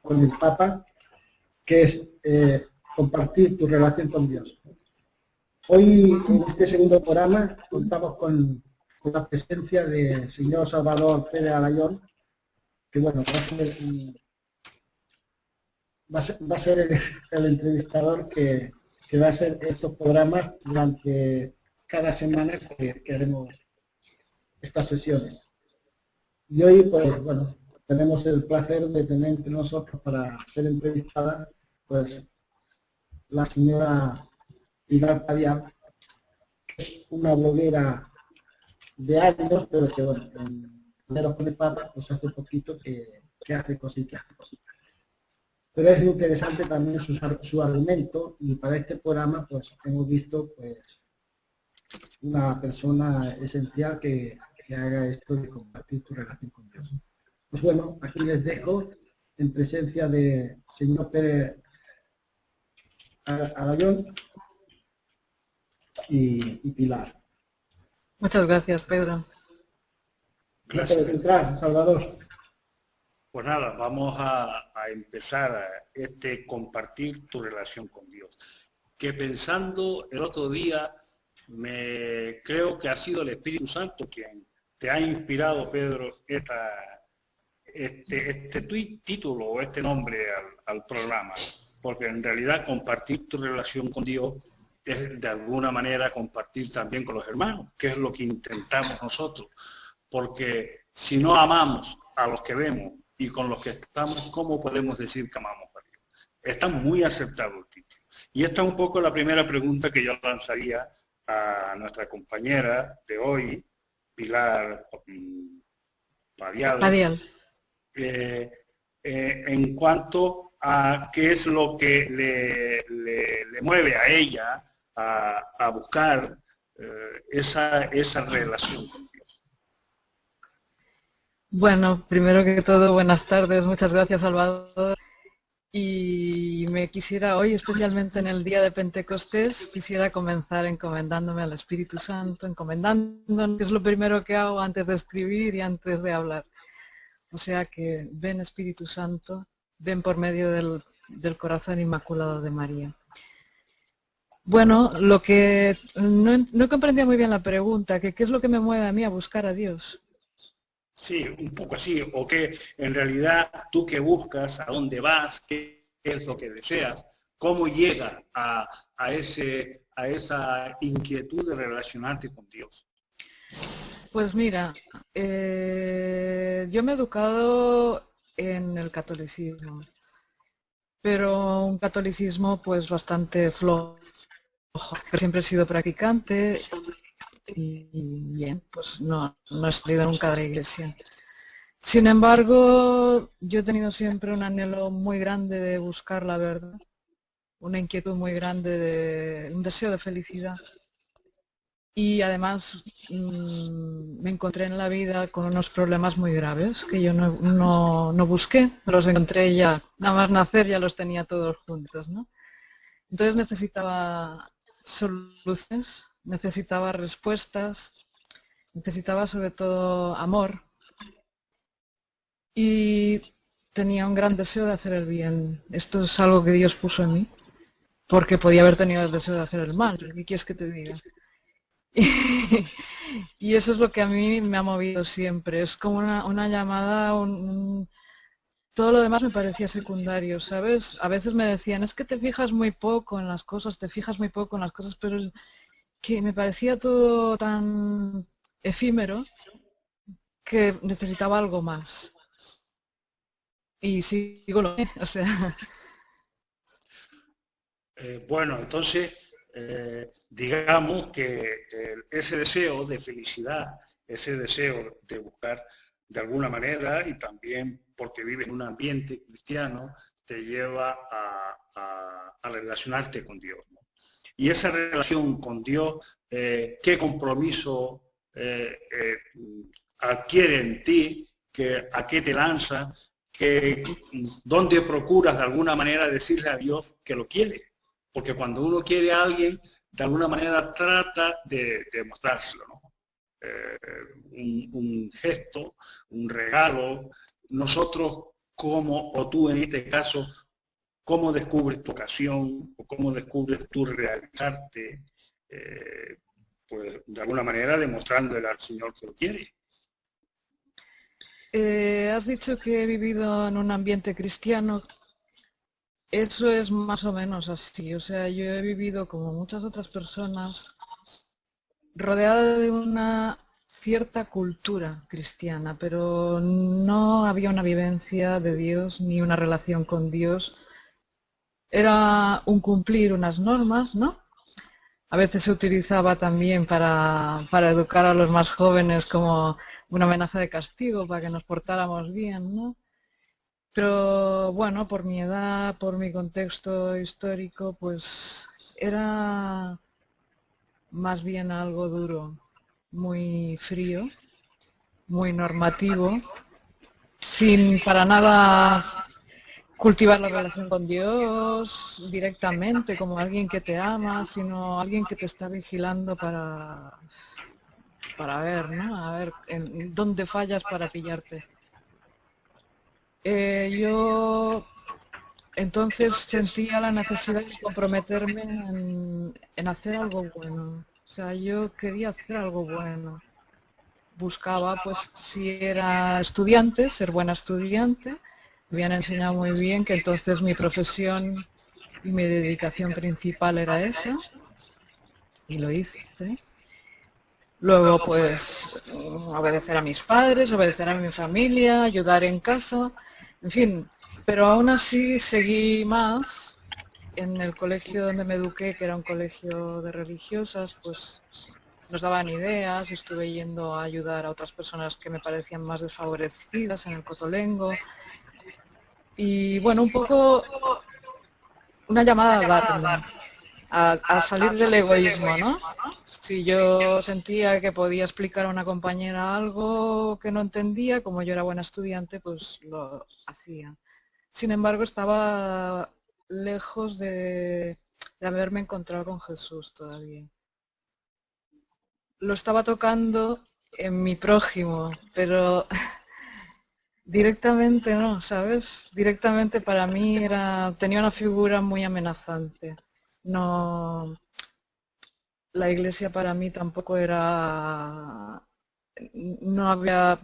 con el Papa, que es compartir tu relación con Dios. Hoy, en este segundo programa, contamos con la presencia del señor Salvador Pérez Alayón, que bueno, va a ser el entrevistador que va a hacer estos programas durante cada semana que haremos estas sesiones. Y hoy, pues bueno, tenemos el placer de tener entre nosotros para ser entrevistada, pues, la señora Pilar Padial, que es una bloguera de años, pero que bueno, en Primeros con el Papa, pues hace poquito que hace cositas. Pero es muy interesante también su argumento, y para este programa pues hemos visto pues una persona esencial que haga esto de compartir tu relación con Dios. Pues bueno, aquí les dejo en presencia de señor Pérez Alayón y Pilar. Muchas gracias, Pedro. Gracias por entrar, Salvador. Pues nada, vamos a empezar este compartir tu relación con Dios. Que pensando el otro día, creo que ha sido el Espíritu Santo quien te ha inspirado, Pedro, este título o este nombre al programa. Porque en realidad compartir tu relación con Dios es de alguna manera compartir también con los hermanos, que es lo que intentamos nosotros. Porque si no amamos a los que vemos y con los que estamos, ¿cómo podemos decir que amamos a Dios? Está muy aceptado el título. Y esta es un poco la primera pregunta que yo lanzaría a nuestra compañera de hoy, Pilar Padial. En cuanto a qué es lo que le mueve a ella a buscar esa relación con Dios. Bueno, primero que todo, buenas tardes, muchas gracias, Salvador. Y me quisiera hoy, especialmente en el día de Pentecostés, quisiera comenzar encomendándome al Espíritu Santo, encomendándonos, que es lo primero que hago antes de escribir y antes de hablar. O sea que ven, Espíritu Santo, ven por medio del corazón inmaculado de María. Bueno, lo que no comprendía muy bien la pregunta, que qué es lo que me mueve a mí a buscar a Dios. Sí, un poco así, o que en realidad tú que buscas, a dónde vas, qué es lo que deseas, cómo llegas a esa inquietud de relacionarte con Dios. Pues mira, yo me he educado en el catolicismo, pero un catolicismo pues bastante flojo, pero siempre he sido practicante y bien, pues no he salido nunca de la iglesia. Sin embargo, yo he tenido siempre un anhelo muy grande de buscar la verdad, una inquietud muy grande, un deseo de felicidad. Y además me encontré en la vida con unos problemas muy graves que yo no busqué, los encontré ya, nada más nacer ya los tenía todos juntos, ¿no? Entonces necesitaba soluciones, necesitaba respuestas, necesitaba sobre todo amor y tenía un gran deseo de hacer el bien. Esto es algo que Dios puso en mí, porque podía haber tenido el deseo de hacer el mal, ¿qué quieres que te diga? Y eso es lo que a mí me ha movido siempre, es como una llamada, todo lo demás me parecía secundario, ¿sabes? A veces me decían, es que te fijas muy poco en las cosas, pero que me parecía todo tan efímero que necesitaba algo más. Y sigo lo que, o sea... Bueno, entonces, digamos que ese deseo de felicidad, ese deseo de buscar de alguna manera, y también porque vives en un ambiente cristiano, te lleva a relacionarte con Dios, ¿no? Y esa relación con Dios, ¿qué compromiso adquiere en ti? ¿A qué te lanzas? ¿Dónde procuras de alguna manera decirle a Dios que lo quiere? Porque cuando uno quiere a alguien, de alguna manera trata de mostrárselo, ¿no? Un gesto, un regalo. Nosotros cómo, o tú en este caso, cómo descubres tu ocasión o cómo descubres tu realizarte, pues de alguna manera demostrándole al Señor que lo quiere. Has dicho que he vivido en un ambiente cristiano. Eso es más o menos así. O sea, yo he vivido como muchas otras personas rodeada de una cierta cultura cristiana, pero no había una vivencia de Dios ni una relación con Dios. Era un cumplir unas normas, ¿no? A veces se utilizaba también para educar a los más jóvenes como una amenaza de castigo para que nos portáramos bien, ¿no? Pero bueno, por mi edad, por mi contexto histórico, pues era más bien algo duro, muy frío, muy normativo, sin para nada cultivar la relación con Dios directamente como alguien que te ama, sino alguien que te está vigilando para ver, ¿no? A ver en dónde fallas para pillarte. Yo entonces sentía la necesidad de comprometerme en hacer algo bueno. O sea, yo quería hacer algo bueno. Buscaba, pues, si era estudiante, ser buena estudiante. Me habían enseñado muy bien que entonces mi profesión y mi dedicación principal era esa, y lo hice. Luego, pues, obedecer a mis padres, obedecer a mi familia, ayudar en casa, en fin. Pero aún así seguí más en el colegio donde me eduqué, que era un colegio de religiosas, pues nos daban ideas, estuve yendo a ayudar a otras personas que me parecían más desfavorecidas en el Cotolengo. Y bueno, un poco una llamada a darme, a salir del egoísmo, ¿no? Si yo sentía que podía explicar a una compañera algo que no entendía, como yo era buena estudiante, pues lo hacía. Sin embargo, estaba lejos de haberme encontrado con Jesús todavía. Lo estaba tocando en mi prójimo, pero directamente no, ¿sabes? Directamente para mí tenía una figura muy amenazante. No, la iglesia para mí tampoco era, no había,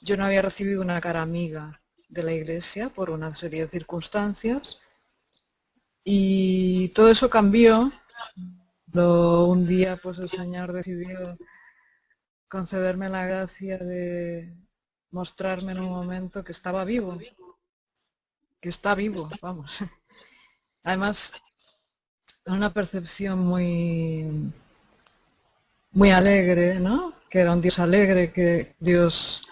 yo no había recibido una cara amiga de la iglesia por una serie de circunstancias y todo eso cambió cuando un día pues el Señor decidió concederme la gracia de mostrarme en un momento que estaba vivo, que está vivo, vamos. Además, una percepción muy alegre, ¿no? Que era un Dios alegre, que Dios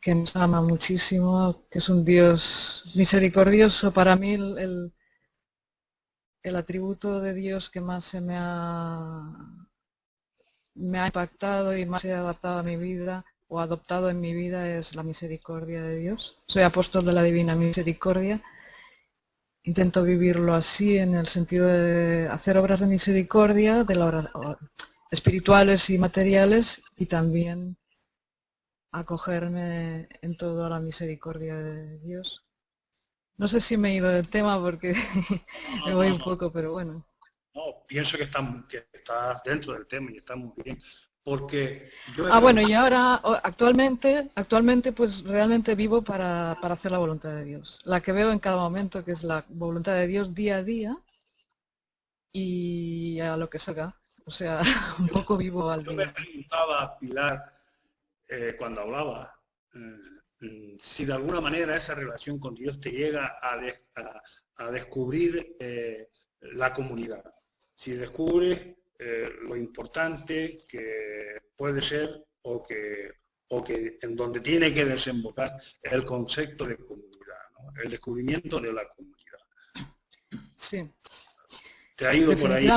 que nos ama muchísimo, que es un Dios misericordioso. Para mí el atributo de Dios que más me ha impactado y más he adaptado a mi vida o adoptado en mi vida es la misericordia de Dios. Soy apóstol de la Divina Misericordia. Intento vivirlo así en el sentido de hacer obras de misericordia, espirituales y materiales, y también acogerme en todo a la misericordia de Dios. No sé si me he ido del tema porque me voy un poco, pero bueno. No, pienso que estás dentro del tema y está muy bien. Porque bueno, y ahora, actualmente pues realmente vivo para hacer la voluntad de Dios. La que veo en cada momento, que es la voluntad de Dios día a día y a lo que salga. O sea, un poco vivo al día. Yo me preguntaba a Pilar cuando hablaba si de alguna manera esa relación con Dios te llega a descubrir la comunidad. Si descubres lo importante que puede ser o que en donde tiene que desembocar el concepto de comunidad, ¿no? El descubrimiento de la comunidad. Sí. ¿Te ha ido por ahí?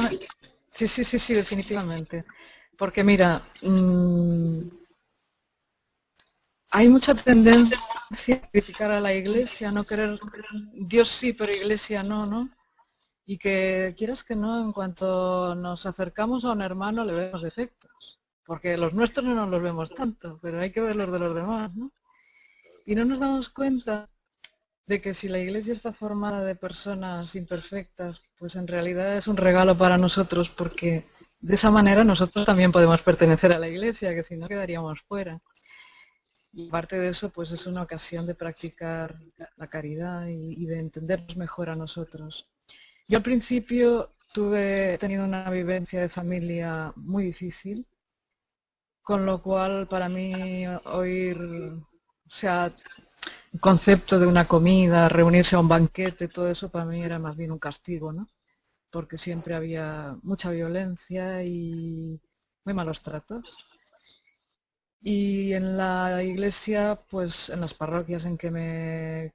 Sí, definitivamente. Porque mira, hay mucha tendencia a criticar a la iglesia, no querer, Dios sí, pero iglesia no, ¿no? Y que quieras que no, en cuanto nos acercamos a un hermano le vemos defectos. Porque los nuestros no nos los vemos tanto, pero hay que ver los de los demás, ¿no? Y no nos damos cuenta de que si la Iglesia está formada de personas imperfectas, pues en realidad es un regalo para nosotros, porque de esa manera nosotros también podemos pertenecer a la Iglesia, que si no quedaríamos fuera. Y aparte de eso, pues es una ocasión de practicar la caridad y de entendernos mejor a nosotros. Yo al principio he tenido una vivencia de familia muy difícil, con lo cual para mí oír, o sea, el concepto de una comida, reunirse a un banquete, todo eso para mí era más bien un castigo, ¿no? Porque siempre había mucha violencia y muy malos tratos. Y en la iglesia, pues en las parroquias en que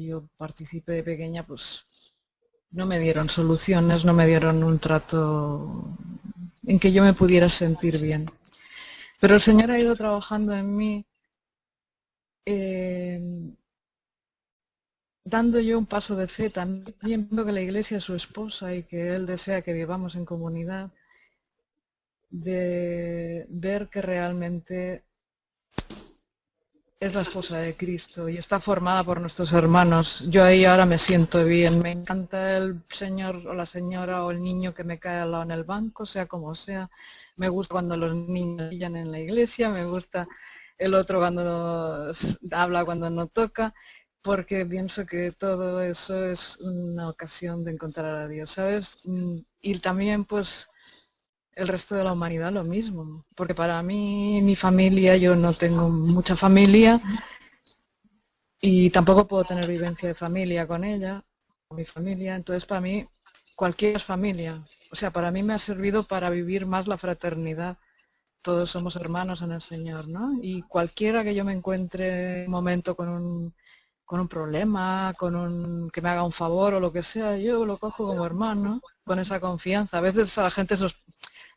yo participé de pequeña, pues no me dieron soluciones, no me dieron un trato en que yo me pudiera sentir bien. Pero el Señor ha ido trabajando en mí, dando yo un paso de fe, también viendo que la iglesia es su esposa y que Él desea que vivamos en comunidad, de ver que realmente es la esposa de Cristo y está formada por nuestros hermanos. Yo ahí ahora me siento bien, me encanta el señor o la señora o el niño que me cae al lado en el banco, sea como sea. Me gusta cuando los niños brillan en la iglesia, me gusta el otro cuando habla, cuando no toca, porque pienso que todo eso es una ocasión de encontrar a Dios, ¿sabes? Y también pues el resto de la humanidad lo mismo, porque para mí, mi familia, yo no tengo mucha familia y tampoco puedo tener vivencia de familia con ella, con mi familia, entonces para mí cualquier familia, o sea, para mí me ha servido para vivir más la fraternidad, todos somos hermanos en el Señor, ¿no? Y cualquiera que yo me encuentre en un momento con un problema, que me haga un favor o lo que sea, yo lo cojo como hermano, con esa confianza. A veces a la gente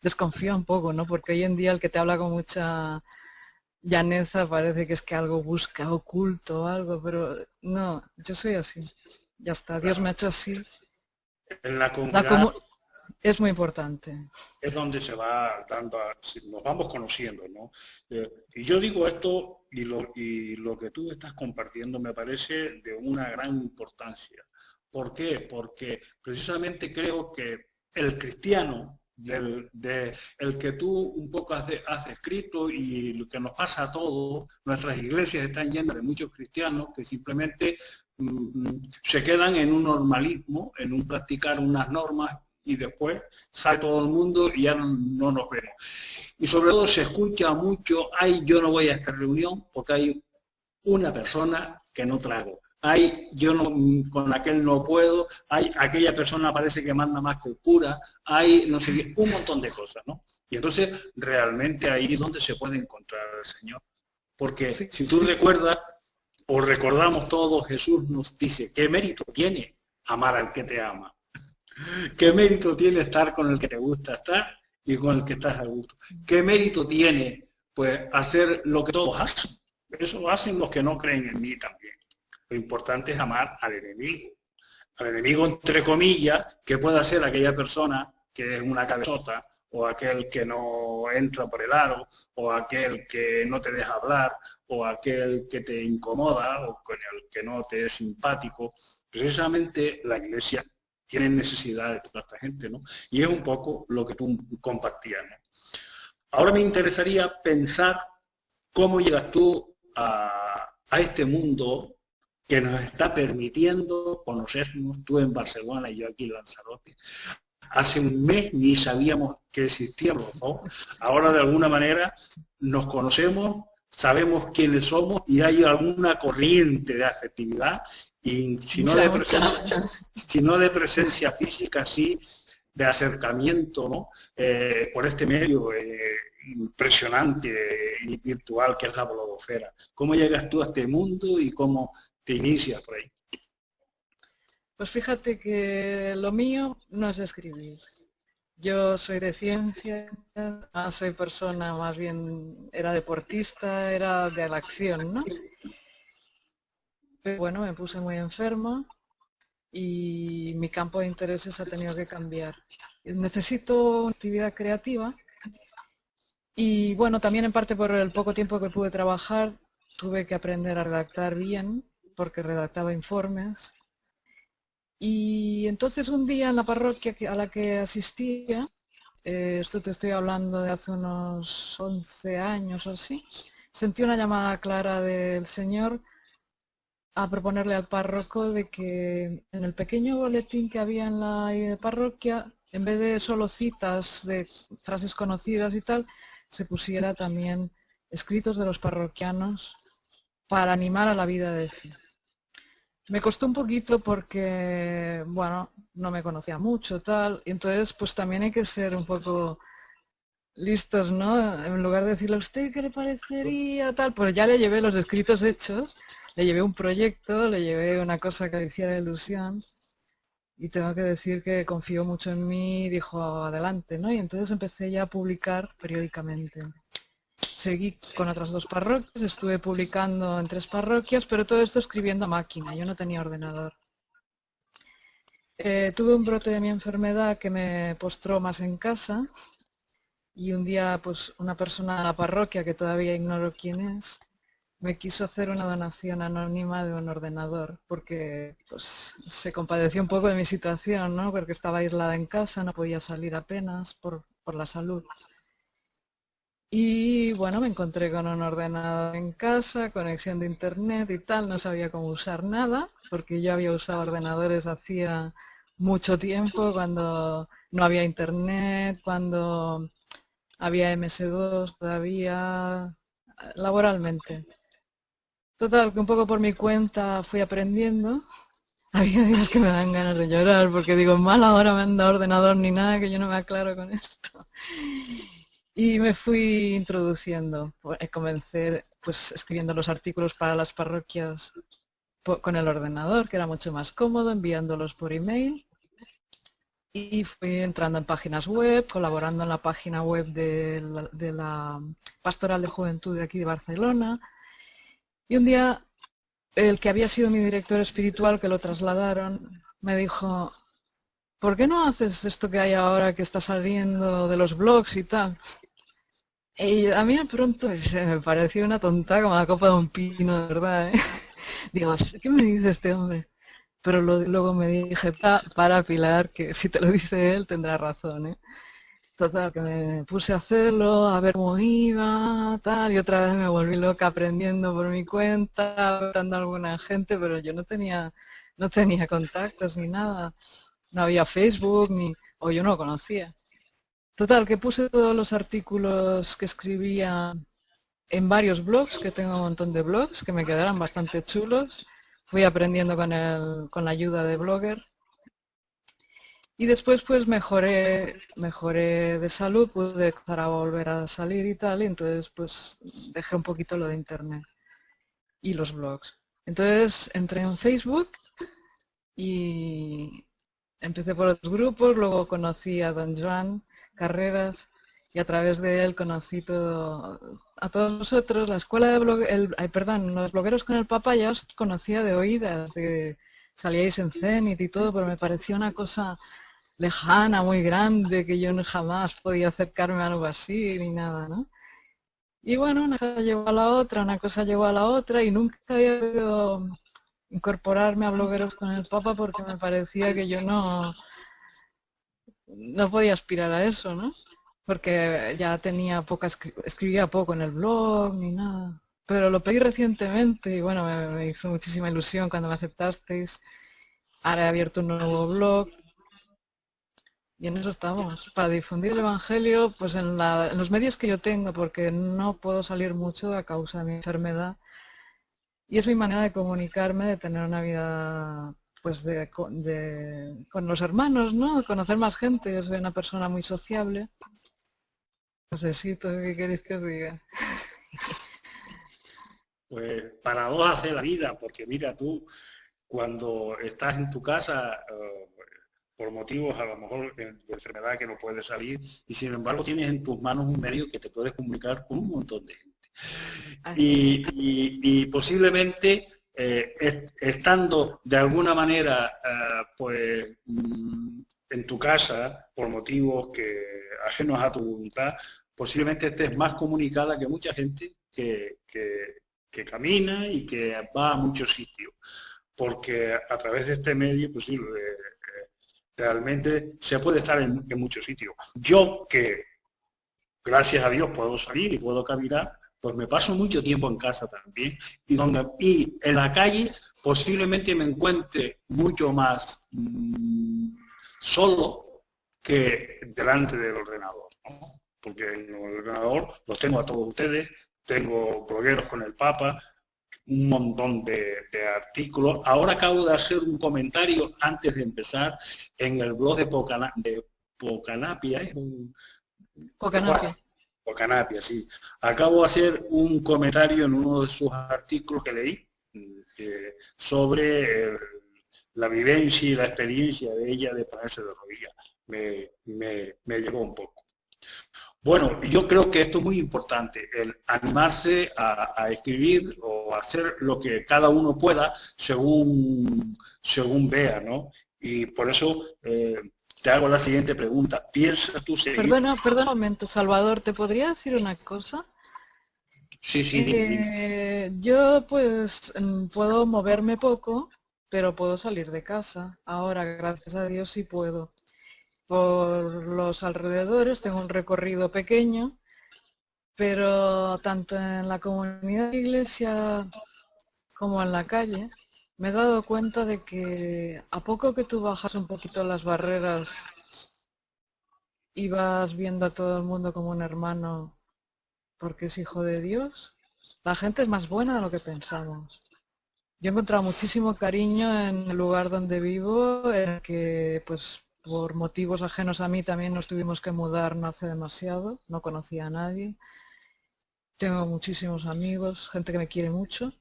desconfía un poco, ¿no? Porque hoy en día el que te habla con mucha llaneza parece que es que algo busca oculto o algo, pero no, yo soy así. Ya está, Dios me ha hecho así. En la comunidad es muy importante. es donde se va dando, nos vamos conociendo, ¿no? Y yo digo esto y lo que tú estás compartiendo me parece de una gran importancia. ¿Por qué? Porque precisamente creo que el cristiano, el que tú un poco has escrito y lo que nos pasa a todos, nuestras iglesias están llenas de muchos cristianos que simplemente se quedan en un normalismo, en un practicar unas normas y después sale todo el mundo y ya no nos vemos. Y sobre todo se escucha mucho, ay, yo no voy a esta reunión porque hay una persona que no trago. Ay, yo no, con aquel no puedo, ay, aquella persona parece que manda más que el cura, hay, no sé qué, un montón de cosas, ¿no? Y entonces, realmente ahí es donde se puede encontrar al Señor. Porque Sí, si tú recuerdas, o recordamos todos, Jesús nos dice, ¿qué mérito tiene amar al que te ama? ¿Qué mérito tiene estar con el que te gusta estar y con el que estás a gusto? ¿Qué mérito tiene, pues, hacer lo que todos hacen? Eso lo hacen los que no creen en mí también. Lo importante es amar al enemigo entre comillas, que pueda ser aquella persona que es una cabezota, o aquel que no entra por el aro, o aquel que no te deja hablar, o aquel que te incomoda, o con el que no te es simpático. Precisamente la Iglesia tiene necesidad de toda esta gente, ¿no? Y es un poco lo que tú compartías, ¿no? Ahora me interesaría pensar cómo llegas tú a este mundo que nos está permitiendo conocernos, tú en Barcelona y yo aquí en Lanzarote. Hace un mes ni sabíamos que existíamos los dos. Ahora de alguna manera nos conocemos, sabemos quiénes somos y hay alguna corriente de afectividad y si no de presencia física, sí de acercamiento, ¿no? Por este medio impresionante y virtual que es la blogosfera. ¿Cómo llegas tú a este mundo y cómo te inicias por ahí? Pues fíjate que lo mío no es escribir. Yo soy de ciencias, soy persona más bien, era deportista, era de la acción, ¿no? Pero bueno, me puse muy enferma y mi campo de intereses ha tenido que cambiar. Necesito una actividad creativa y bueno, también en parte por el poco tiempo que pude trabajar, tuve que aprender a redactar bien, porque redactaba informes. Y entonces un día en la parroquia a la que asistía, esto te estoy hablando de hace unos 11 años o así, sentí una llamada clara del Señor a proponerle al párroco de que en el pequeño boletín que había en la parroquia, en vez de solo citas de frases conocidas y tal, se pusiera también escritos de los parroquianos para animar a la vida de fe. Me costó un poquito porque, bueno, no me conocía mucho, tal, y entonces pues también hay que ser un poco listos, ¿no? En lugar de decirle a usted qué le parecería, tal, pues ya le llevé los escritos hechos, le llevé un proyecto, le llevé una cosa que le hiciera ilusión, y tengo que decir que confió mucho en mí y dijo adelante, ¿no? Y entonces empecé ya a publicar periódicamente. Seguí con otras 2 parroquias, estuve publicando en 3 parroquias, pero todo esto escribiendo a máquina, yo no tenía ordenador. Tuve un brote de mi enfermedad que me postró más en casa y un día pues una persona de la parroquia, que todavía ignoro quién es, me quiso hacer una donación anónima de un ordenador porque pues se compadeció un poco de mi situación, ¿no? Porque estaba aislada en casa, no podía salir apenas por la salud. Y bueno, me encontré con un ordenador en casa, conexión de internet y tal, no sabía cómo usar nada, porque yo había usado ordenadores hacía mucho tiempo, cuando no había internet, cuando había MS2 todavía, laboralmente. Total, que un poco por mi cuenta fui aprendiendo. Había días que me dan ganas de llorar, porque digo, mala hora me han dado ordenador ni nada, que yo no me aclaro con esto. Y me fui introduciendo, comencé pues escribiendo los artículos para las parroquias con el ordenador, que era mucho más cómodo, enviándolos por email. Y fui entrando en páginas web, colaborando en la página web de la Pastoral de Juventud de aquí de Barcelona. Y un día el que había sido mi director espiritual, que lo trasladaron, me dijo, ¿por qué no haces esto que hay ahora que está saliendo de los blogs y tal? Y a mí de pronto se me pareció una tonta como la copa de un pino, de verdad, ¿eh? Digo, ¿qué me dice este hombre? Pero luego me dije, para Pilar, que si te lo dice él tendrá razón, ¿eh? Total, que me puse a hacerlo, a ver cómo iba, tal, y otra vez me volví loca aprendiendo por mi cuenta, dando a alguna gente, pero yo no tenía contactos ni nada. No había Facebook, o yo no lo conocía. Total, que puse todos los artículos que escribía en varios blogs, que tengo un montón de blogs, que me quedaron bastante chulos. Fui aprendiendo con la ayuda de Blogger. Y después pues mejoré de salud, pude empezar a volver a salir y tal, y entonces pues dejé un poquito lo de internet y los blogs. Entonces entré en Facebook y empecé por los grupos, luego conocí a don Joan Carreras y a través de él conocí a todos nosotros. La escuela de los blogueros con el Papa ya os conocía de oídas, salíais en Zenit y todo, pero me parecía una cosa lejana, muy grande, que yo jamás podía acercarme a algo así ni nada, ¿no? Y bueno, una cosa llevó a la otra, una cosa llevó a la otra y nunca había podido incorporarme a blogueros con el Papa porque me parecía que yo no podía aspirar a eso, ¿no? Porque ya escribía poco en el blog ni nada. Pero lo pedí recientemente y bueno, me hizo muchísima ilusión cuando me aceptasteis. Ahora he abierto un nuevo blog y en eso estamos, para difundir el Evangelio pues en los medios que yo tengo, porque no puedo salir mucho a causa de mi enfermedad. Y es mi manera de comunicarme, de tener una vida pues con los hermanos, ¿no? Conocer más gente. Yo soy una persona muy sociable. Necesito, ¿qué queréis que os diga? Pues paradojas de la vida, porque mira tú, cuando estás en tu casa, por motivos a lo mejor de enfermedad que no puedes salir, y sin embargo tienes en tus manos un medio que te puedes comunicar con un montón de gente. Y posiblemente estando de alguna manera pues en tu casa por motivos que ajenos a tu voluntad, posiblemente estés más comunicada que mucha gente que que camina y que va a muchos sitios, porque a través de este medio, pues sí, realmente se puede estar en muchos sitios. Yo que, gracias a Dios, puedo salir y puedo caminar, pues me paso mucho tiempo en casa también, y en la calle posiblemente me encuentre mucho más solo que delante del ordenador, ¿no? Porque en el ordenador los tengo a todos ustedes, tengo blogueros con el Papa, un montón de artículos. Ahora acabo de hacer un comentario antes de empezar en el blog de Pocanapia, Pocanapia, sí. Acabo de hacer un comentario en uno de sus artículos que leí sobre la vivencia y la experiencia de ella de ponerse de rodillas. Me llegó un poco. Bueno, yo creo que esto es muy importante, el animarse a escribir o a hacer lo que cada uno pueda según vea, ¿no? Y por eso te hago la siguiente pregunta. ¿Piensas tú seguir? Perdona un momento, Salvador, ¿te podría decir una cosa? Sí, dime. Yo pues puedo moverme poco, pero puedo salir de casa. Ahora, gracias a Dios, sí puedo. Por los alrededores tengo un recorrido pequeño, pero tanto en la comunidad de iglesia como en la calle me he dado cuenta de que a poco que tú bajas un poquito las barreras y vas viendo a todo el mundo como un hermano porque es hijo de Dios, la gente es más buena de lo que pensamos. Yo he encontrado muchísimo cariño en el lugar donde vivo, en el que pues por motivos ajenos a mí también nos tuvimos que mudar no hace demasiado, no conocía a nadie. Tengo muchísimos amigos, gente que me quiere mucho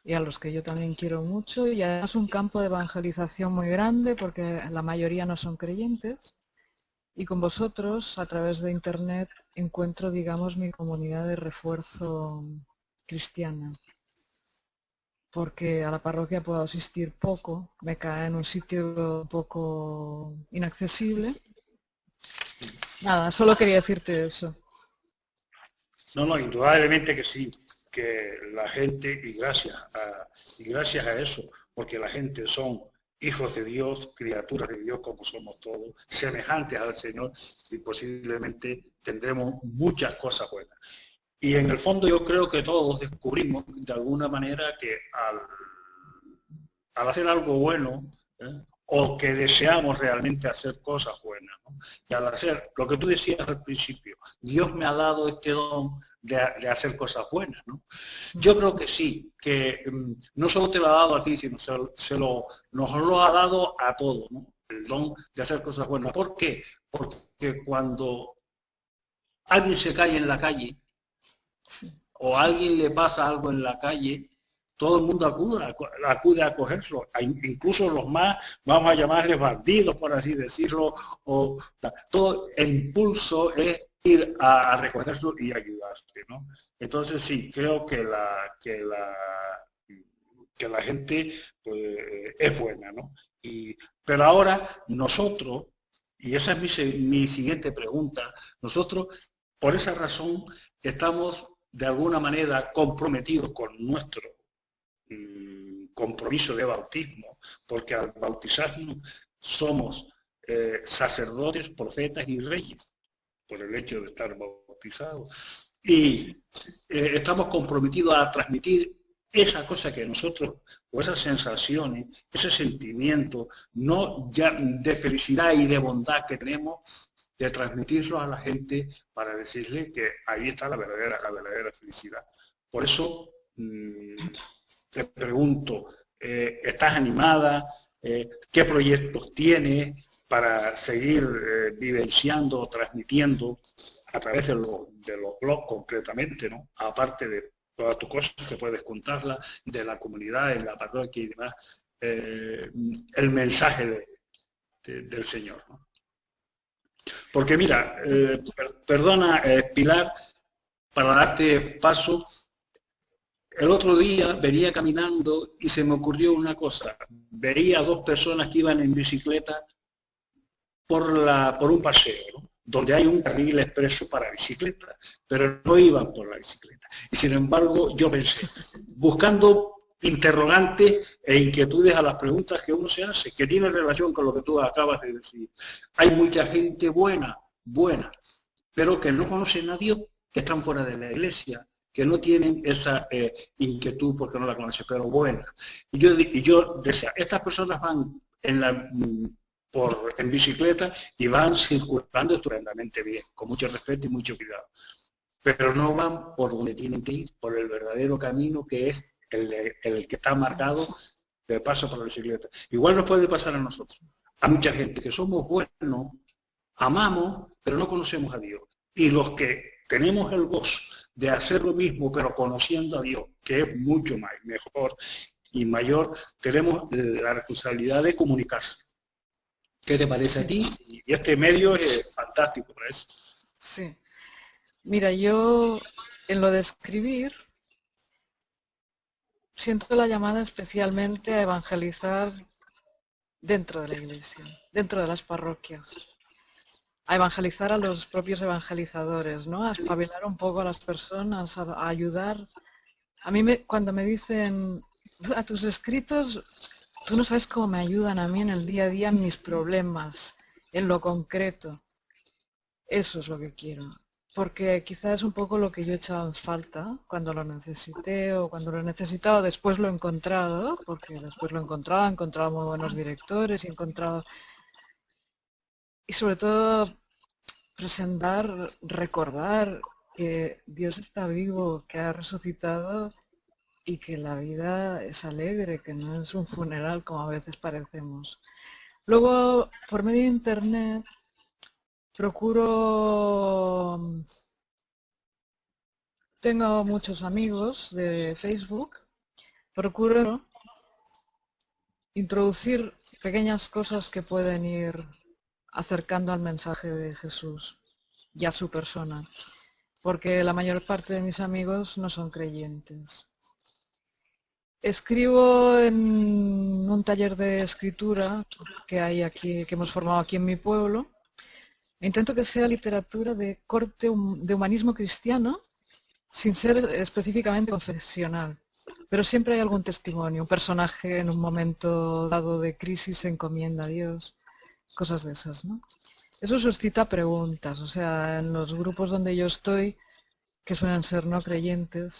y a los que yo también quiero mucho, y además un campo de evangelización muy grande porque la mayoría no son creyentes, y con vosotros a través de internet encuentro, digamos, mi comunidad de refuerzo cristiana. Porque a la parroquia puedo asistir poco, me cae en un sitio un poco inaccesible. Nada, solo quería decirte eso. No, indudablemente que sí, que la gente, y gracias a eso, porque la gente son hijos de Dios, criaturas de Dios como somos todos, semejantes al Señor, y posiblemente tendremos muchas cosas buenas. Y en el fondo yo creo que todos descubrimos de alguna manera que al hacer algo bueno, o que deseamos realmente hacer cosas buenas, ¿no? Y al hacer lo que tú decías al principio, Dios me ha dado este don de hacer cosas buenas, ¿no? Yo creo que sí, que no solo te lo ha dado a ti, sino nos lo ha dado a todos, ¿no? El don de hacer cosas buenas. ¿Por qué? Porque cuando alguien se cae en la calle, o a alguien le pasa algo en la calle, todo el mundo acude a cogerlo, incluso los más, vamos a llamarles bandidos, por así decirlo, o todo el impulso es ir a recogerlo y ayudarle, ¿no? Entonces sí, creo que la gente pues, es buena, ¿no? Pero ahora nosotros, y esa es mi siguiente pregunta, nosotros por esa razón estamos de alguna manera comprometidos con nuestro compromiso de bautismo, porque al bautizarnos somos sacerdotes, profetas y reyes, por el hecho de estar bautizados. Y estamos comprometidos a transmitir esa cosa que nosotros, o esas sensaciones, ese sentimiento no ya de felicidad y de bondad que tenemos, de transmitirlo a la gente para decirle que ahí está la verdadera felicidad. Por eso te pregunto, ¿estás animada? ¿Qué proyectos tienes para seguir vivenciando, transmitiendo a través de los blogs concretamente, ¿no? Aparte de todas tus cosas que puedes contarla, de la comunidad, en la parroquia y demás, el mensaje del Señor, ¿no? Porque mira, perdona Pilar, para darte paso, el otro día venía caminando y se me ocurrió una cosa. Veía a dos personas que iban en bicicleta por un paseo, ¿no? donde hay un carril expreso para bicicletas, pero no iban por la bicicleta. Y sin embargo, yo pensé, buscando interrogantes e inquietudes a las preguntas que uno se hace, que tienen relación con lo que tú acabas de decir. Hay mucha gente buena, pero que no conocen a Dios, que están fuera de la iglesia, que no tienen esa inquietud porque no la conocen, pero buena. Y yo decía, estas personas van en bicicleta y van circulando estupendamente bien, con mucho respeto y mucho cuidado. Pero no van por donde tienen que ir, por el verdadero camino que es el que está marcado de paso por la bicicleta. Igual nos puede pasar a nosotros. A mucha gente que somos buenos, amamos, pero no conocemos a Dios. Y los que tenemos el gozo de hacer lo mismo, pero conociendo a Dios, que es mucho más, mejor y mayor, tenemos la responsabilidad de comunicarse. ¿Qué te parece a ti? Y este medio es fantástico para eso. Sí. Mira, yo en lo de escribir siento la llamada especialmente a evangelizar dentro de la iglesia, dentro de las parroquias. A evangelizar a los propios evangelizadores, ¿no? A espabilar un poco a las personas, a ayudar. A mí cuando me dicen, a tus escritos, tú no sabes cómo me ayudan a mí en el día a día, en mis problemas, en lo concreto. Eso es lo que quiero. Porque quizás es un poco lo que yo he echado en falta cuando lo necesité o cuando lo he necesitado, después lo he encontrado, porque después lo he encontrado muy buenos directores, he encontrado... Y sobre todo presentar, recordar que Dios está vivo, que ha resucitado y que la vida es alegre, que no es un funeral como a veces parecemos. Luego, por medio de internet, tengo muchos amigos de Facebook, procuro introducir pequeñas cosas que pueden ir acercando al mensaje de Jesús y a su persona, porque la mayor parte de mis amigos no son creyentes. Escribo en un taller de escritura que hay aquí, que hemos formado aquí en mi pueblo. Intento que sea literatura de corte de humanismo cristiano, sin ser específicamente confesional. Pero siempre hay algún testimonio, un personaje en un momento dado de crisis se encomienda a Dios, cosas de esas, ¿no? Eso suscita preguntas, o sea, en los grupos donde yo estoy, que suelen ser no creyentes,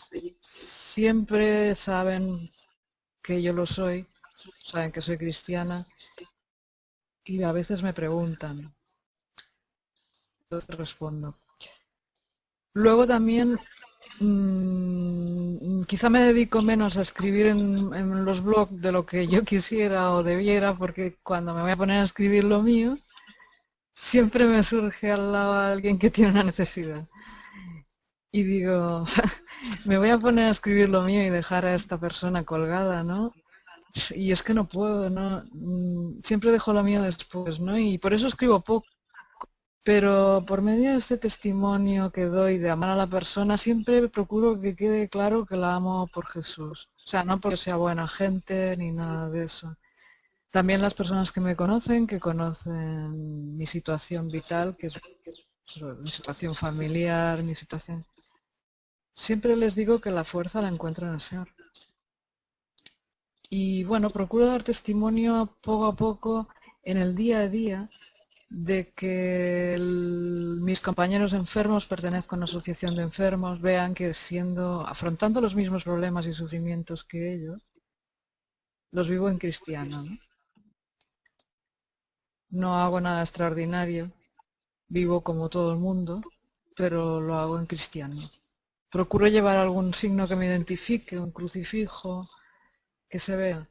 siempre saben que yo lo soy, saben que soy cristiana, y a veces me preguntan, entonces respondo. Luego también quizá me dedico menos a escribir en los blogs de lo que yo quisiera o debiera, porque cuando me voy a poner a escribir lo mío, siempre me surge al lado alguien que tiene una necesidad. Y digo, me voy a poner a escribir lo mío y dejar a esta persona colgada, ¿no? Y es que no puedo, ¿no? Siempre dejo lo mío después, ¿no? Y por eso escribo poco. Pero por medio de este testimonio que doy de amar a la persona, siempre procuro que quede claro que la amo por Jesús. O sea, no porque sea buena gente ni nada de eso. También las personas que me conocen, que conocen mi situación vital, que es mi situación familiar, mi situación... Siempre les digo que la fuerza la encuentro en el Señor. Y bueno, procuro dar testimonio poco a poco en el día a día de que mis compañeros enfermos, pertenezco a una asociación de enfermos, vean que afrontando los mismos problemas y sufrimientos que ellos, los vivo en cristiano, ¿no? No hago nada extraordinario, vivo como todo el mundo, pero lo hago en cristiano. Procuro llevar algún signo que me identifique, un crucifijo, que se vea.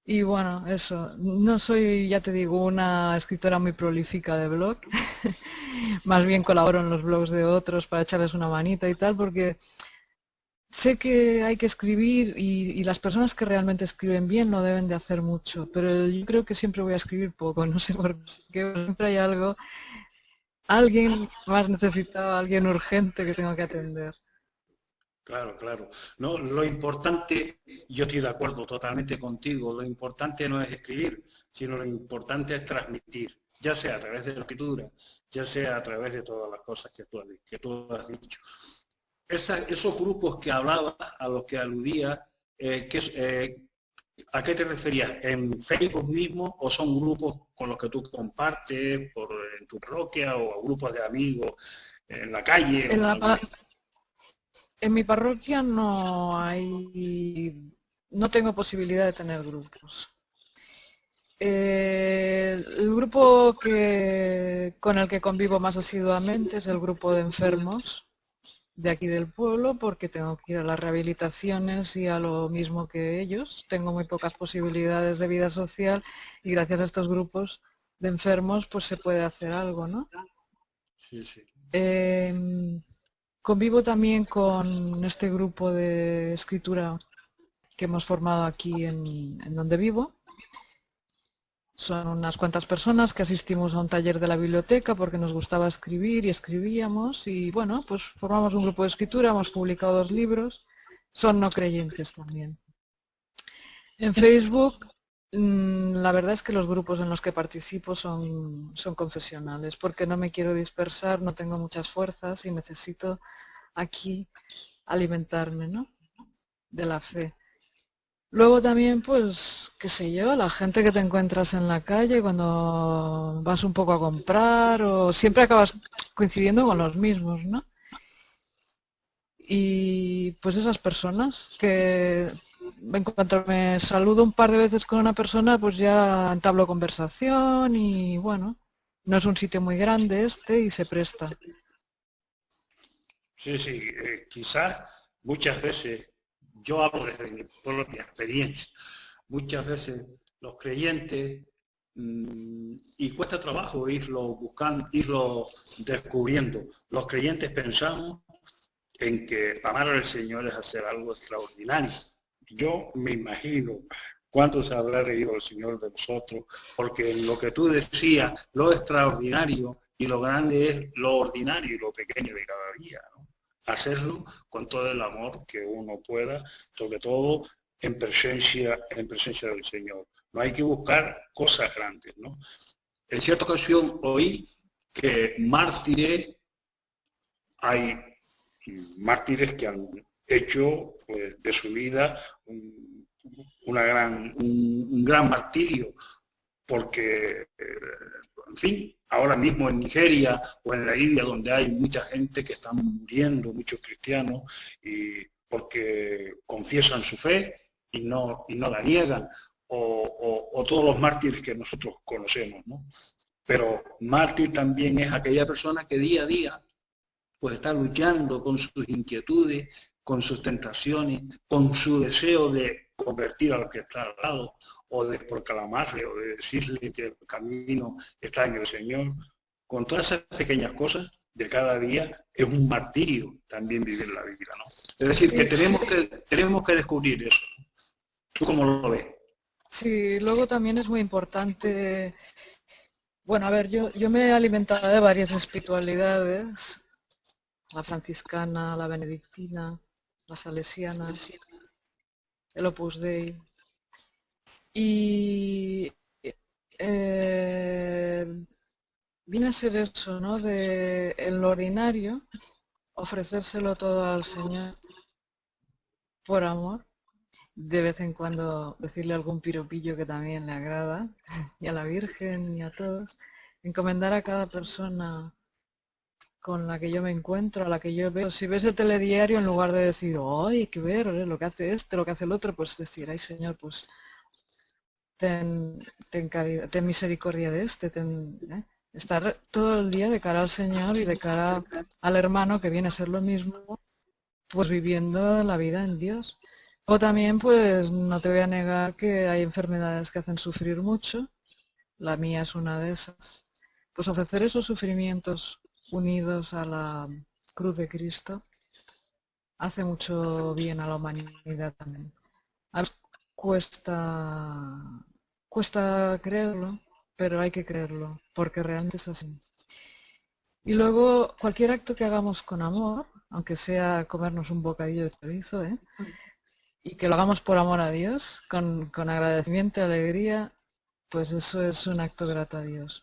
Y bueno, eso. No soy, ya te digo, una escritora muy prolífica de blog. Más bien colaboro en los blogs de otros para echarles una manita y tal, porque sé que hay que escribir y las personas que realmente escriben bien no deben de hacer mucho. Pero yo creo que siempre voy a escribir poco, no sé por qué. Siempre hay alguien más necesitado, alguien urgente que tengo que atender. Claro, claro. No, lo importante, yo estoy de acuerdo totalmente contigo, lo importante no es escribir, sino lo importante es transmitir. ya sea a través de la escritura, ya sea a través de todas las cosas que tú has dicho. Esos grupos que hablabas, a los que aludías, ¿a qué te referías? ¿En Facebook mismo o son grupos con los que tú compartes en tu parroquia o grupos de amigos en la calle? En mi parroquia no tengo posibilidad de tener grupos. El grupo con el que convivo más asiduamente es el grupo de enfermos de aquí del pueblo, porque tengo que ir a las rehabilitaciones y a lo mismo que ellos. Tengo muy pocas posibilidades de vida social y gracias a estos grupos de enfermos pues se puede hacer algo, ¿no? Sí, sí. Convivo también con este grupo de escritura que hemos formado aquí en donde vivo. Son unas cuantas personas que asistimos a un taller de la biblioteca porque nos gustaba escribir y escribíamos y bueno, pues formamos un grupo de escritura, hemos publicado 2 libros, son no creyentes también. En Facebook, la verdad es que los grupos en los que participo son confesionales porque no me quiero dispersar, no tengo muchas fuerzas y necesito aquí alimentarme, ¿no?, de la fe. Luego también, pues, qué sé yo, la gente que te encuentras en la calle cuando vas un poco a comprar o siempre acabas coincidiendo con los mismos, ¿no? Y pues esas personas que en cuanto me saludo un par de veces con una persona, pues ya entablo conversación y bueno, no es un sitio muy grande y se presta. Sí, sí, quizás muchas veces, yo hablo desde mi propia experiencia, muchas veces los creyentes, y cuesta trabajo irlo buscando, irlo descubriendo, los creyentes pensamos en que amar al Señor es hacer algo extraordinario. Yo me imagino cuánto se habrá reído el Señor de nosotros, porque en lo que tú decías, lo extraordinario y lo grande es lo ordinario y lo pequeño de cada día, ¿no? Hacerlo con todo el amor que uno pueda, sobre todo en presencia del Señor. No hay que buscar cosas grandes, ¿no? En cierta ocasión oí que hay mártires que han hecho pues, de su vida un gran martirio, porque, en fin, ahora mismo en Nigeria o en la India, donde hay mucha gente que están muriendo, muchos cristianos, y porque confiesan su fe y no la niegan, o todos los mártires que nosotros conocemos, ¿no? Pero mártir también es aquella persona que día a día pues está luchando con sus inquietudes, con sus tentaciones, con su deseo de convertir a lo que está al lado, o de proclamarle, o de decirle que el camino está en el Señor. Con todas esas pequeñas cosas de cada día es un martirio también vivir la vida, ¿no? Es decir, que tenemos que descubrir eso. ¿Tú cómo lo ves? Sí, luego también es muy importante. Bueno, a ver, yo me he alimentado de varias espiritualidades, la franciscana, la benedictina, la salesiana, el Opus Dei. Y viene a ser eso, ¿no? En lo ordinario, ofrecérselo todo al Señor por amor. De vez en cuando decirle algún piropillo que también le agrada, y a la Virgen y a todos. Encomendar a cada persona con la que yo me encuentro, a la que yo veo. Si ves el telediario, en lugar de decir, ¡ay, hay que ver lo que hace este, lo que hace el otro! Pues decir, ¡ay, Señor, pues ten misericordia de este! Estar todo el día de cara al Señor y de cara al hermano, que viene a ser lo mismo, pues viviendo la vida en Dios. O también, pues, no te voy a negar que hay enfermedades que hacen sufrir mucho. La mía es una de esas. Pues ofrecer esos sufrimientos unidos a la cruz de Cristo hace mucho bien a la humanidad también. A veces cuesta creerlo, pero hay que creerlo, porque realmente es así. Y luego, cualquier acto que hagamos con amor, aunque sea comernos un bocadillo de chorizo, y que lo hagamos por amor a Dios, con agradecimiento y alegría, pues eso es un acto grato a Dios.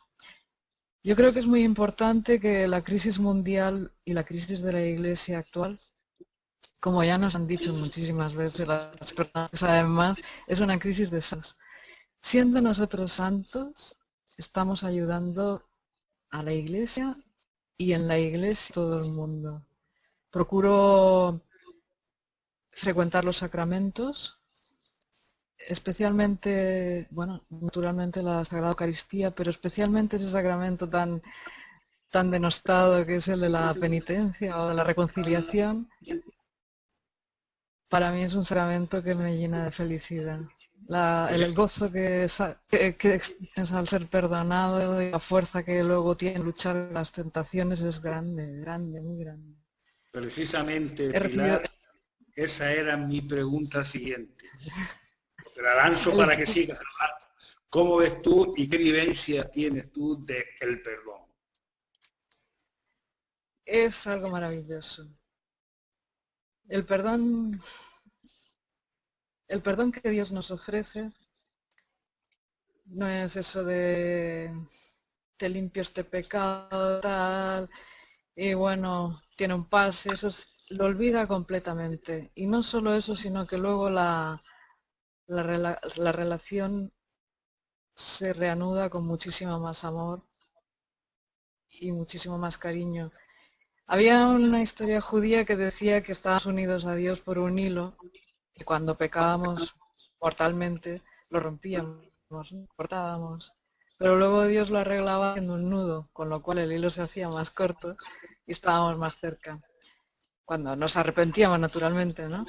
Yo creo que es muy importante que la crisis mundial y la crisis de la Iglesia actual, como ya nos han dicho muchísimas veces las personas que saben más, es una crisis de santos. Siendo nosotros santos, estamos ayudando a la Iglesia y en la Iglesia todo el mundo. Procuro frecuentar los sacramentos, especialmente, bueno, naturalmente la Sagrada Eucaristía, pero especialmente ese sacramento tan denostado que es el de la penitencia o de la reconciliación. Para mí es un sacramento que me llena de felicidad. El gozo que es al ser perdonado y la fuerza que luego tiene luchar con las tentaciones es grande, grande, muy grande. Precisamente, Pilar, esa era mi pregunta siguiente. Te la lanzo para que sigas. ¿Cómo ves tú y qué vivencia tienes tú del perdón? Es algo maravilloso. El perdón que Dios nos ofrece no es eso de te limpio este pecado, tal, y bueno, tiene un pase, lo olvida completamente. Y no solo eso, sino que luego la relación se reanuda con muchísimo más amor y muchísimo más cariño. Había una historia judía que decía que estábamos unidos a Dios por un hilo y cuando pecábamos mortalmente lo rompíamos, ¿no? Cortábamos. Pero luego Dios lo arreglaba haciendo un nudo, con lo cual el hilo se hacía más corto y estábamos más cerca. Cuando nos arrepentíamos, naturalmente, ¿no?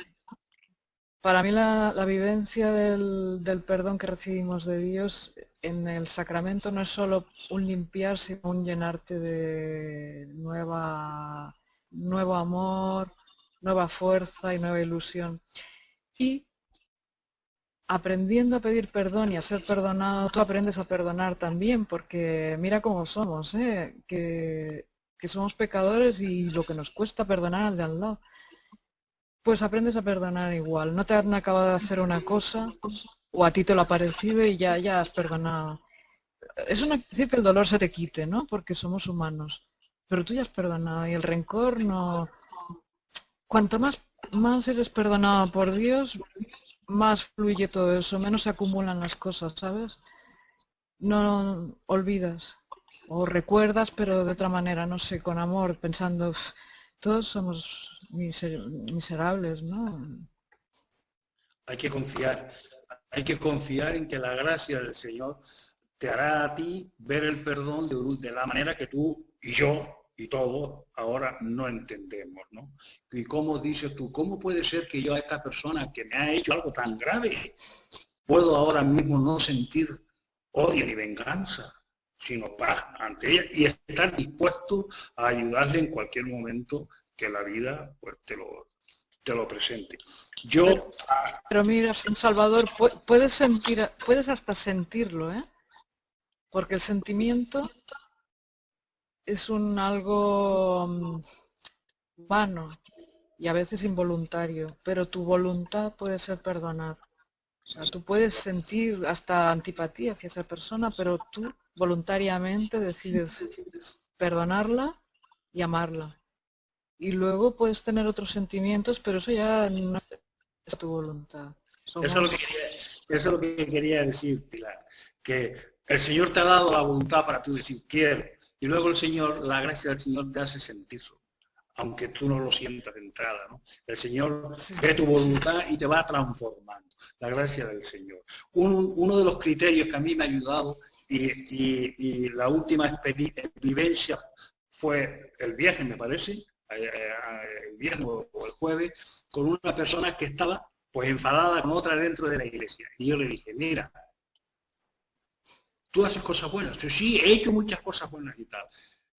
Para mí la vivencia del perdón que recibimos de Dios en el sacramento no es solo un limpiar, sino un llenarte de nuevo amor, nueva fuerza y nueva ilusión. Y aprendiendo a pedir perdón y a ser perdonado, tú aprendes a perdonar también, porque mira cómo somos, que somos pecadores y lo que nos cuesta perdonar al de al lado. Pues aprendes a perdonar igual. No te han acabado de hacer una cosa o a ti te lo ha parecido y ya has perdonado. Eso no quiere decir que el dolor se te quite, ¿no? Porque somos humanos. Pero tú ya has perdonado y el rencor no... Cuanto más eres perdonado por Dios, más fluye todo eso, menos se acumulan las cosas, ¿sabes? No olvidas o recuerdas, pero de otra manera, no sé, con amor, pensando, todos somos miserables, ¿no? Hay que confiar en que la gracia del Señor te hará a ti ver el perdón de la manera que tú y yo y todos ahora no entendemos, ¿no? Y cómo dices tú, ¿cómo puede ser que yo a esta persona que me ha hecho algo tan grave puedo ahora mismo no sentir odio ni venganza, sino paz ante ella y estar dispuesto a ayudarle en cualquier momento que la vida pues te lo presente? Pero mira, Salvador, puedes hasta sentirlo, ¿eh? Porque el sentimiento es algo vano y a veces involuntario, pero tu voluntad puede ser perdonar. O sea, tú puedes sentir hasta antipatía hacia esa persona, pero tú voluntariamente decides perdonarla y amarla. Y luego puedes tener otros sentimientos, pero eso ya no es tu voluntad. Eso es lo que quería decir, Pilar, que el Señor te ha dado la voluntad para tú decir quiero, y luego la gracia del Señor te hace sentirlo, aunque tú no lo sientas de entrada, ¿no? El Señor ve tu voluntad y te va transformando, la gracia del Señor. Uno de los criterios que a mí me ha ayudado y la última vivencia fue el viernes, me parece, el viernes o el jueves, con una persona que estaba pues enfadada con otra dentro de la iglesia. Y yo le dije, mira, tú haces cosas buenas. Yo, sí, he hecho muchas cosas buenas y tal.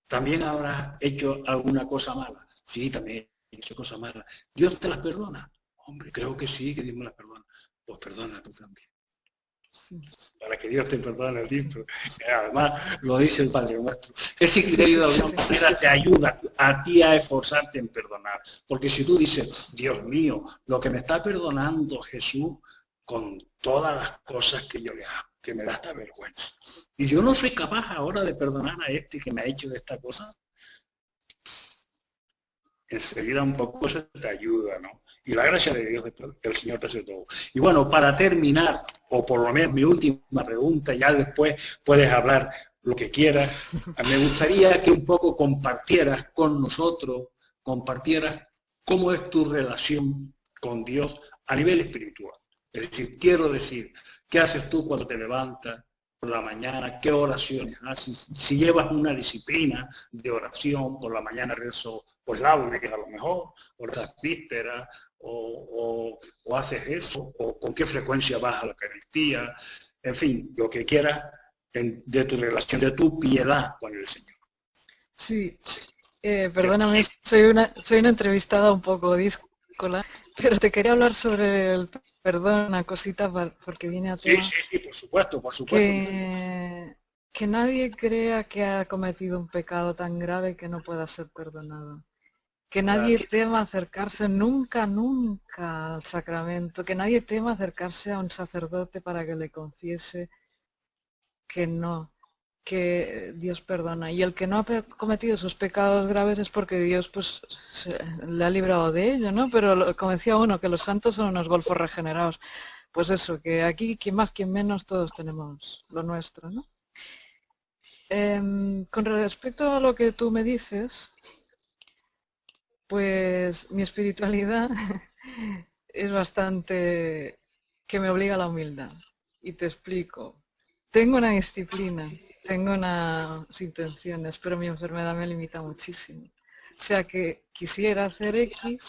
¿También habrás hecho alguna cosa mala? Sí, también he hecho cosas malas. ¿Dios te las perdona? Hombre, creo que sí, que Dios me las perdona. Pues perdona tú también. Sí. Para que Dios te perdone a ti. Además, lo dice el Padre Nuestro. Ese criterio de alguna manera te ayuda a ti a esforzarte en perdonar. Porque si tú dices, Dios mío, lo que me está perdonando Jesús con todas las cosas que yo le hago, que me da hasta vergüenza. Y yo no soy capaz ahora de perdonar a este que me ha hecho esta cosa. Enseguida un poco se te ayuda, ¿no? Y la gracia de Dios, del Señor te hace todo. Y bueno, para terminar, o por lo menos mi última pregunta, ya después puedes hablar lo que quieras, me gustaría que un poco compartieras con nosotros, compartieras cómo es tu relación con Dios a nivel espiritual. Es decir, quiero decir, ¿qué haces tú cuando te levantas por la mañana? ¿Qué oraciones haces? Si llevas una disciplina de oración, por la mañana rezo por laudes, a lo mejor, o rezas vísperas, o haces eso, o con qué frecuencia vas a la Eucaristía, en fin, lo que quieras de tu relación, de tu piedad con el Señor. Sí, perdóname, soy una entrevistada un poco díscola, pero te quería hablar sobre el perdón, una cosita, porque viene a tema. Sí, por supuesto. Que nadie crea que ha cometido un pecado tan grave que no pueda ser perdonado. Que nadie tema acercarse nunca al sacramento, que nadie tema acercarse a un sacerdote para que le confiese que no, que Dios perdona. Y el que no ha cometido esos pecados graves es porque Dios pues le ha librado de ello, ¿no? Pero como decía uno, que los santos son unos golfos regenerados. Pues eso, que aquí quien más, quien menos, todos tenemos lo nuestro, ¿no? Con respecto a lo que tú me dices, pues mi espiritualidad es bastante que me obliga a la humildad. Y te explico. Tengo una disciplina, tengo unas intenciones, pero mi enfermedad me limita muchísimo. O sea que quisiera hacer X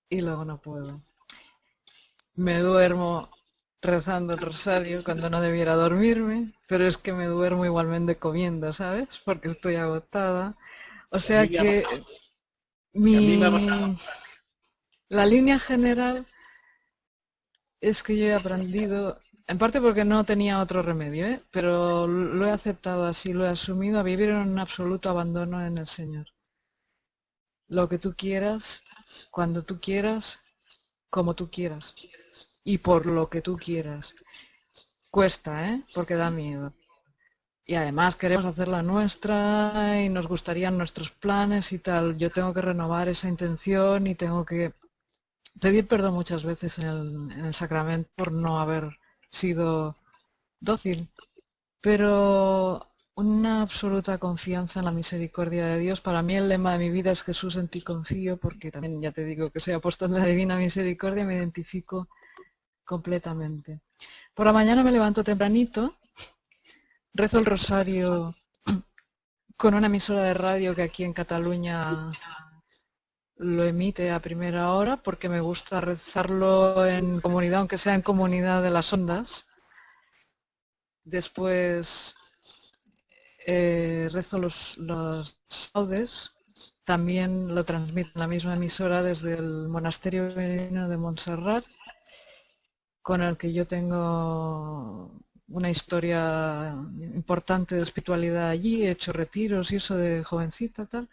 y luego no puedo. Me duermo rezando el rosario cuando no debiera dormirme, pero es que me duermo igualmente comiendo, ¿sabes? Porque estoy agotada. O sea que la línea general es que yo he aprendido, en parte porque no tenía otro remedio, pero lo he aceptado así, lo he asumido, a vivir en un absoluto abandono en el Señor. Lo que tú quieras, cuando tú quieras, como tú quieras y por lo que tú quieras. Cuesta, porque da miedo. Y además queremos hacerla nuestra y nos gustarían nuestros planes y tal. Yo tengo que renovar esa intención y tengo que pedir perdón muchas veces en el sacramento por no haber sido dócil. Pero una absoluta confianza en la misericordia de Dios. Para mí el lema de mi vida es Jesús, en ti confío, porque también ya te digo que soy apóstol de la Divina Misericordia, me identifico completamente. Por la mañana me levanto tempranito, rezo el rosario con una emisora de radio que aquí en Cataluña lo emite a primera hora, porque me gusta rezarlo en comunidad, aunque sea en comunidad de las ondas. Después rezo los laudes, también lo transmite la misma emisora desde el monasterio benedictino de Montserrat, con el que yo tengo una historia importante de espiritualidad allí, he hecho retiros y eso de jovencita, tal.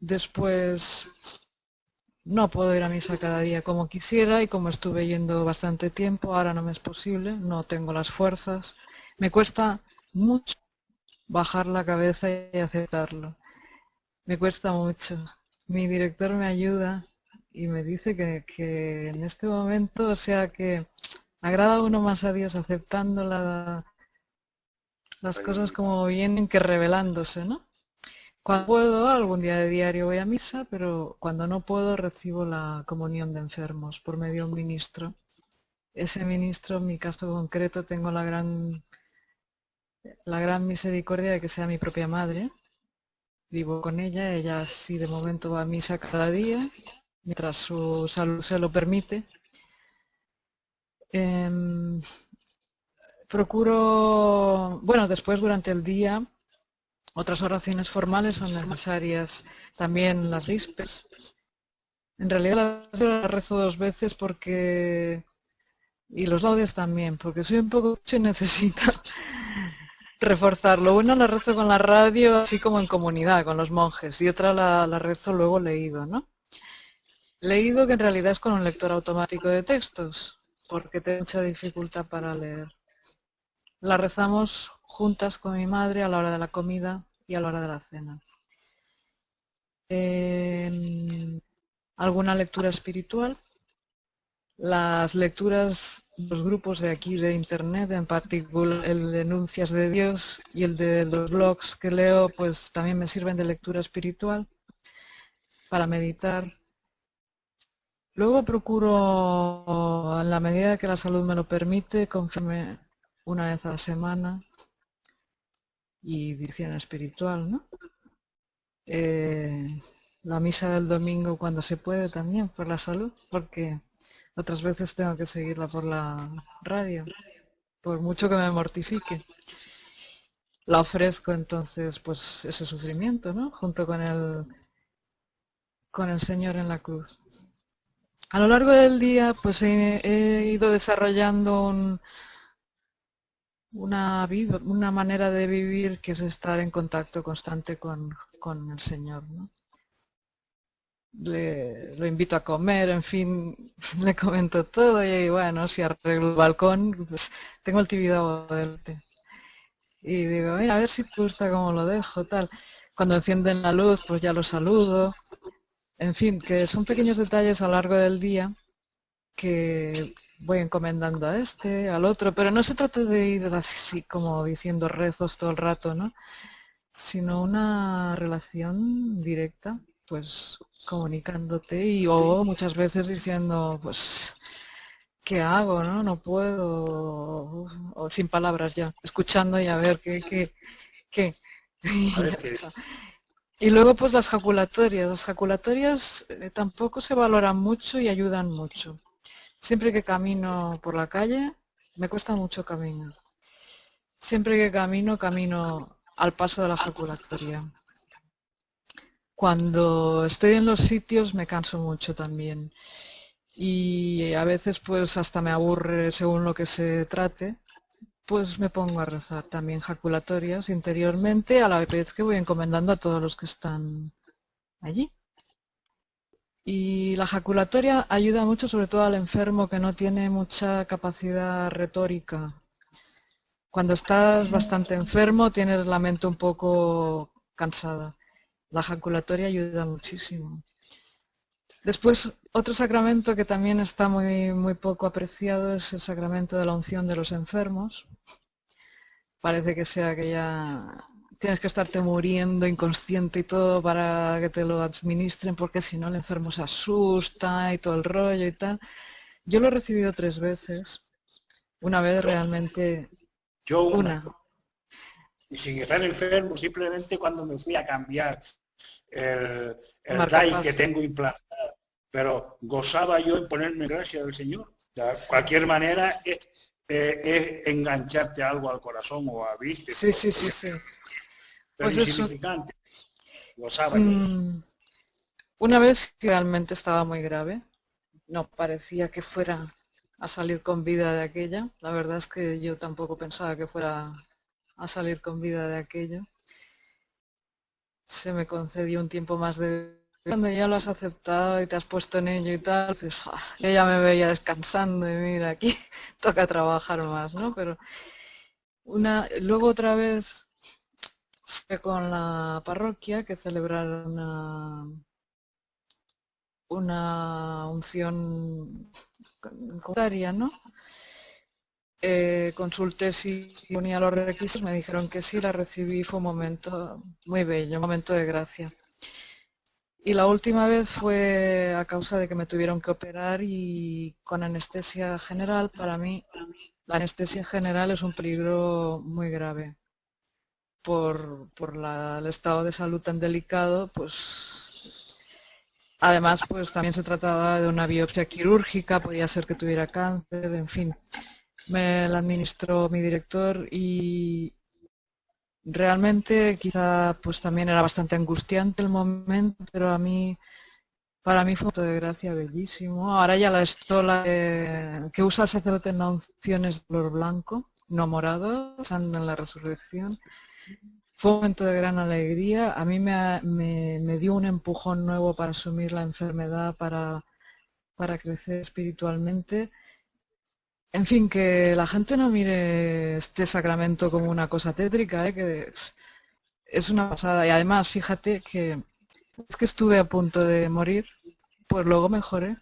Después no puedo ir a misa cada día como quisiera y como estuve yendo bastante tiempo, ahora no me es posible, no tengo las fuerzas. Me cuesta mucho bajar la cabeza y aceptarlo. Me cuesta mucho. Mi director me ayuda y me dice que en este momento, o sea que agrada uno más a Dios aceptando las cosas como vienen que revelándose, ¿no? Cuando puedo, algún día de diario voy a misa, pero cuando no puedo recibo la comunión de enfermos por medio de un ministro. Ese ministro, en mi caso concreto, tengo la gran misericordia de que sea mi propia madre. Vivo con ella, ella sí de momento va a misa cada día, mientras su salud se lo permite. Procuro, bueno, después durante el día, otras oraciones formales son necesarias, también las vísperas. En realidad las rezo 2 veces porque, y los laudes también, porque soy un poco y necesito reforzarlo. Una la rezo con la radio, así como en comunidad, con los monjes, y otra la rezo luego leído, ¿no? leído que en realidad es con un lector automático de textos, porque tengo mucha dificultad para leer. La rezamos juntas con mi madre a la hora de la comida y a la hora de la cena. Alguna lectura espiritual. Las lecturas, los grupos de aquí de internet, en particular el de Enuncias de Dios y el de los blogs que leo, pues también me sirven de lectura espiritual para meditar. Luego procuro, en la medida que la salud me lo permite, confirmarme una vez a la semana y dirección espiritual, ¿no? La misa del domingo cuando se puede también, por la salud, porque otras veces tengo que seguirla por la radio, por mucho que me mortifique. La ofrezco entonces, pues, ese sufrimiento, ¿no? Junto con el Señor en la cruz. A lo largo del día, pues he ido desarrollando una manera de vivir que es estar en contacto constante con el Señor, ¿no? Lo invito a comer, en fin, le comento todo y bueno, si arreglo el balcón, pues tengo el tibidabo delante. Y digo, mira, a ver si te gusta cómo lo dejo, tal. Cuando encienden la luz, pues ya lo saludo. En fin, que son pequeños detalles a lo largo del día que voy encomendando a este, al otro, pero no se trata de ir así como diciendo rezos todo el rato, ¿no? Sino una relación directa, pues comunicándote o muchas veces diciendo, pues, ¿qué hago, no? No puedo, o sin palabras ya, escuchando y a ver qué. Y, A ver ya qué. está. Y luego pues las jaculatorias tampoco se valoran mucho y ayudan mucho. Siempre que camino por la calle, me cuesta mucho caminar. Siempre que camino al paso de la jaculatoria. Cuando estoy en los sitios me canso mucho también. Y a veces pues hasta me aburre según lo que se trate, pues me pongo a rezar también jaculatorias interiormente a la vez que voy encomendando a todos los que están allí. Y la jaculatoria ayuda mucho sobre todo al enfermo que no tiene mucha capacidad retórica. Cuando estás bastante enfermo tienes la mente un poco cansada. La jaculatoria ayuda muchísimo. Después, otro sacramento que también está muy poco apreciado es el sacramento de la unción de los enfermos. Parece que sea que ya tienes que estarte muriendo inconsciente y todo para que te lo administren, porque si no el enfermo se asusta y todo el rollo y tal. Yo lo he recibido 3 veces. Una vez realmente, Yo una. Y sin estar enfermo, simplemente cuando me fui a cambiar el DAI que Marcapaso. tengo implantado. Pero gozaba yo en ponerme gracias al Señor. De cualquier manera es engancharte algo al corazón o a viste. Sí. Pero Pues eso. insignificante. Gozaba yo. Una vez realmente estaba muy grave. No parecía que fuera a salir con vida de aquella. La verdad es que yo tampoco pensaba que fuera a salir con vida de aquello. Se me concedió un tiempo más de... Cuando ya lo has aceptado y te has puesto en ello y tal, pues, yo ya me veía descansando y mira, aquí toca trabajar más, ¿no? Pero luego otra vez fue con la parroquia que celebraron una unción comunitaria, ¿no? Consulté si ponía los requisitos, me dijeron que sí, la recibí, fue un momento muy bello, un momento de gracia. Y la última vez fue a causa de que me tuvieron que operar y con anestesia general. Para mí, la anestesia general es un peligro muy grave. Por el estado de salud tan delicado, pues además pues también se trataba de una biopsia quirúrgica, podía ser que tuviera cáncer, en fin. Me la administró mi director y realmente quizá pues también era bastante angustiante el momento, pero para mí fue un momento de gracia bellísimo. Ahora ya la estola que usa el sacerdote en la unción es color blanco, no morado, pensando en la resurrección. Fue un momento de gran alegría. A mí me dio un empujón nuevo para asumir la enfermedad, para para crecer espiritualmente. En fin, que la gente no mire este sacramento como una cosa tétrica, que es una pasada. Y además, fíjate que es que estuve a punto de morir, pues luego mejoré.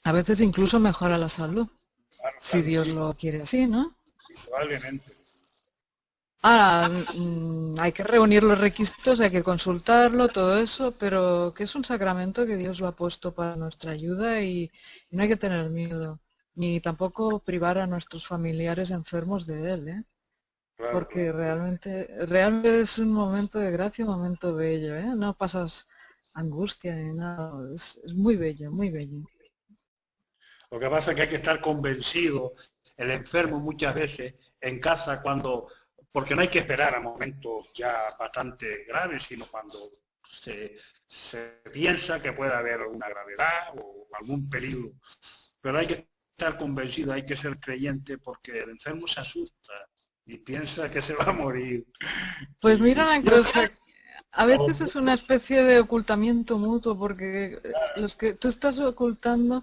A veces incluso mejora la salud, Claro, si claro, Dios sí, lo quiere así, ¿no? probablemente. Ahora, hay que reunir los requisitos, hay que consultarlo, todo eso, pero que es un sacramento que Dios lo ha puesto para nuestra ayuda y no hay que tener miedo, ni tampoco privar a nuestros familiares enfermos de él, ¿eh? Claro, Porque claro. realmente es un momento de gracia, un momento bello, ¿eh? No pasas angustia ni nada, es muy bello, muy bello. Lo que pasa es que hay que estar convencido, el enfermo muchas veces en casa porque no hay que esperar a momentos ya bastante graves, sino cuando se piensa que puede haber alguna gravedad o algún peligro. Pero hay que estar convencido, hay que ser creyente porque el enfermo se asusta y piensa que se va a morir. Pues mira una Yo cosa, a veces es una especie de ocultamiento mutuo, porque los que tú estás ocultando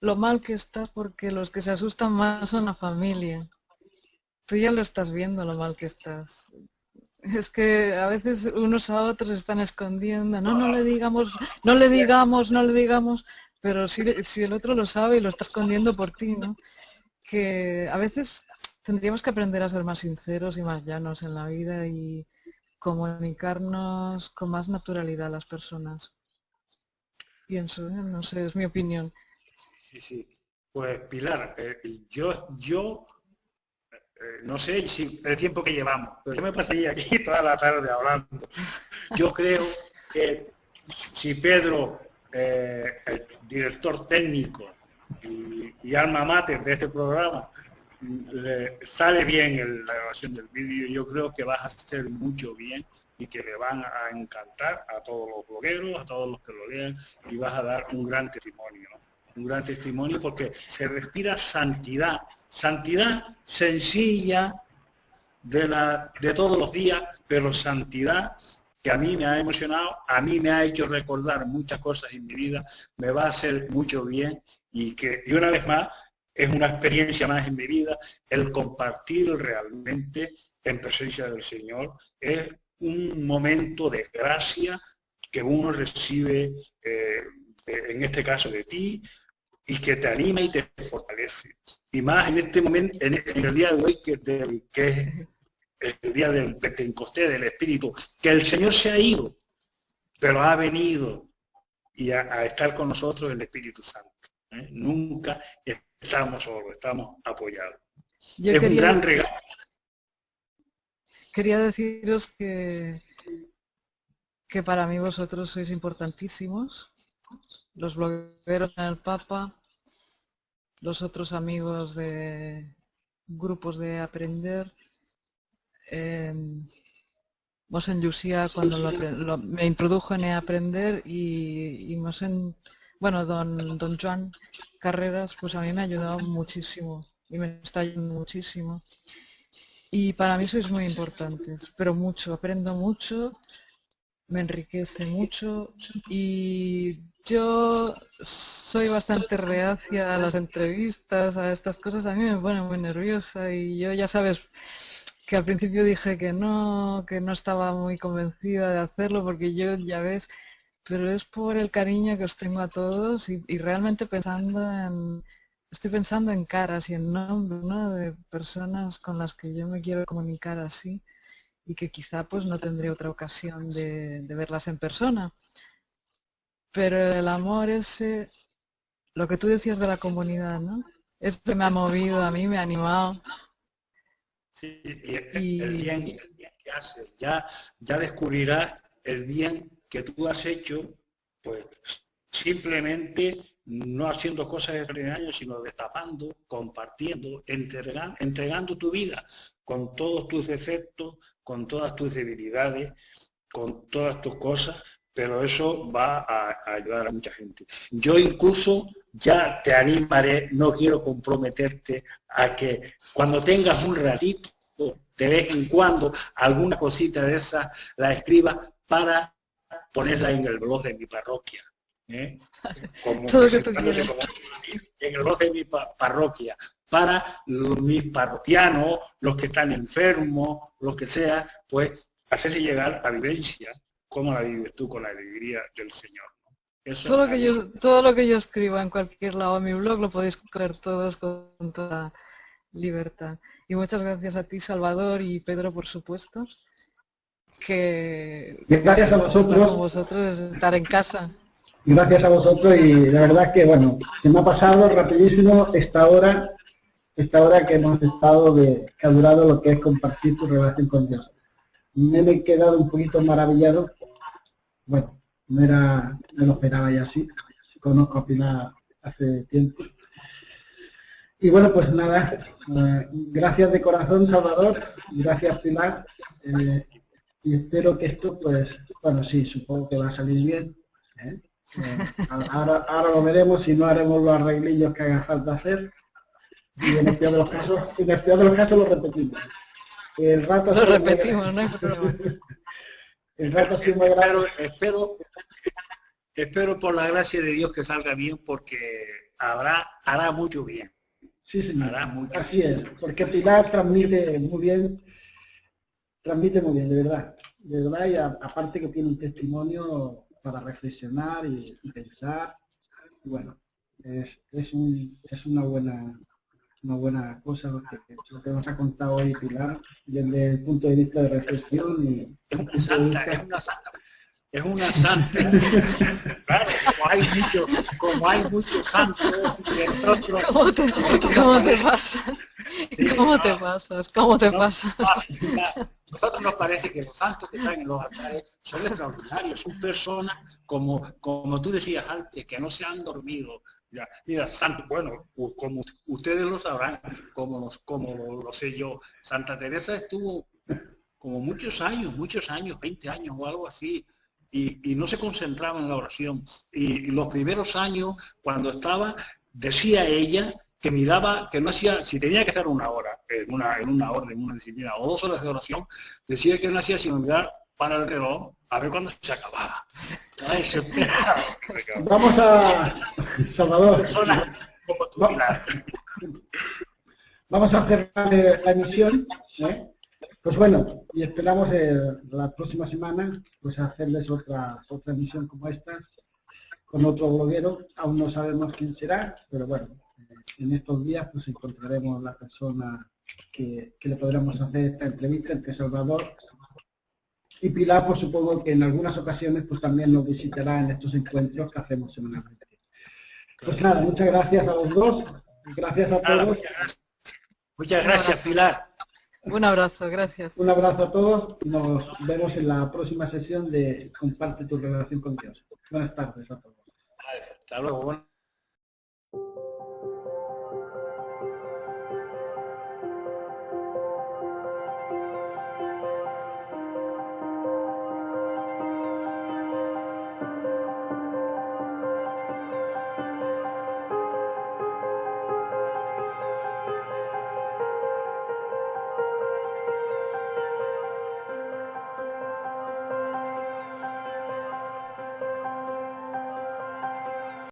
lo mal que estás, porque los que se asustan más son la familia. Tú ya lo estás viendo lo mal que estás. Es que a veces unos a otros están escondiendo. No, no le digamos, no le digamos, no le digamos. Pero si el otro lo sabe y lo está escondiendo por ti, ¿no? Que a veces tendríamos que aprender a ser más sinceros y más llanos en la vida y comunicarnos con más naturalidad a las personas. Pienso, ¿eh? No sé, es mi opinión. sí, sí. Pues Pilar, yo no sé si el tiempo que llevamos, pero yo me pasaría aquí toda la tarde hablando. Yo creo que si Pedro, el director técnico y alma mater de este programa, le sale bien la grabación del vídeo, yo creo que vas a hacer mucho bien y que le van a encantar a todos los blogueros, a todos los que lo lean, y vas a dar un gran testimonio, ¿no? Un gran testimonio porque se respira santidad, santidad sencilla de todos los días, pero santidad que a mí me ha emocionado, a mí me ha hecho recordar muchas cosas en mi vida, me va a hacer mucho bien y una vez más es una experiencia más en mi vida el compartir realmente en presencia del Señor, es un momento de gracia que uno recibe, en este caso de ti, y que te anima y te fortalece. Y más en este momento, en el día de hoy, que es el día del Pentecostés, del Espíritu, que el Señor se ha ido, pero ha venido y a estar con nosotros el Espíritu Santo. Nunca estamos solos, estamos apoyados. Yo Es un gran regalo. quería deciros que para mí vosotros sois importantísimos, los blogueros en el Papa, los otros amigos de grupos de aprender, Mosen Lucía cuando me introdujo en aprender y Mosen, bueno, don Joan Carreras, pues a mí me ha ayudado muchísimo y me está ayudando muchísimo. Y para mí sois muy importantes, pero mucho, aprendo mucho, me enriquece mucho y yo soy bastante reacia a las entrevistas, a estas cosas, a mí me pone muy nerviosa y yo ya sabes que al principio dije que no estaba muy convencida de hacerlo porque yo ya ves, pero es por el cariño que os tengo a todos y realmente estoy pensando en caras y en nombres, ¿no? De personas con las que yo me quiero comunicar así y que quizá pues no tendré otra ocasión de verlas en persona. Pero el amor ese, lo que tú decías de la comunidad, ¿no? Esto me ha movido, a mí me ha animado. Sí, y el bien que haces, ya descubrirás el bien que tú has hecho, pues simplemente no haciendo cosas extraordinarias, sino destapando, compartiendo, entregando tu vida con todos tus defectos, con todas tus debilidades, con todas tus cosas, pero eso va a ayudar a mucha gente. Yo incluso ya te animaré, no quiero comprometerte a que cuando tengas un ratito, de vez en cuando, alguna cosita de esa la escribas para ponerla en el blog de mi parroquia. ¿eh? Como Todo lo que tú presentándose quieras. como en el roce de mi parroquia, para mis parroquianos, los que están enfermos, los que sea, pues hacerle llegar la vivencia, como la vives tú con la alegría del Señor, ¿no? Eso Todo lo a que mí- todo lo que yo escriba en cualquier lado en mi blog lo podéis coger todos con toda libertad. Y muchas gracias a ti, Salvador, y Pedro, por supuesto, que Gracias a estar con vosotros. vosotros es estar en casa. Gracias a vosotros y la verdad que, bueno, se me ha pasado rapidísimo esta hora que hemos estado que ha durado lo que es compartir tu relación con Dios. Me he quedado un poquito maravillado. Bueno, no lo esperaba ya así. Conozco a Pilar hace tiempo. Y bueno, pues nada, gracias de corazón, Salvador, gracias, Pilar. Y espero que esto, pues, bueno, sí, supongo que va a salir bien. ¿eh? Ahora lo veremos, si no haremos los arreglillos que haga falta hacer. Y en el peor de los casos lo repetimos. El rato ha Lo sido muy repetimos, no hay problema. El rato ha sido muy grande. Espero por la gracia de Dios que salga bien, porque hará mucho bien. Sí, señor. Hará mucho Así es, porque Pilar transmite muy bien, de verdad. De verdad, y aparte que tiene un testimonio para reflexionar y pensar. Y bueno, es una buena cosa lo que nos ha contado hoy Pilar, desde el punto de vista de reflexión y Es una santa. Claro, como hay muchos santos, y nosotros... ¿Cómo te pasas? ¿Cómo te pasas? Nosotros nos parece que los santos que están en los altares son extraordinarios, son personas como tú decías antes, que no se han dormido. Ya, mira, santo, bueno, como ustedes lo sabrán, como lo sé yo, Santa Teresa estuvo como muchos años, 20 años o algo así, y no se concentraba en la oración. Y los primeros años, cuando estaba, decía ella que miraba, que no hacía, si tenía que hacer una hora, en una orden, en una disciplina, o 2 horas de oración, decía que no hacía sino mirar para el reloj a ver cuándo se acababa. Vamos a Salvador. Personas como tú, Pilar. Vamos a cerrar la emisión, ¿eh? Pues bueno, y esperamos la próxima semana pues hacerles otra emisión como esta, con otro bloguero. Aún no sabemos quién será, pero bueno, en estos días pues encontraremos la persona que le podremos hacer esta entrevista entre Salvador y Pilar. Pues supongo que en algunas ocasiones pues también nos visitará en estos encuentros que hacemos semanalmente. Pues nada, muchas gracias a los dos, gracias a todos. Muchas gracias, Pilar. Un abrazo, gracias. Un abrazo a todos y nos vemos en la próxima sesión de Comparte tu relación con Dios. Buenas tardes a todos. Hasta luego.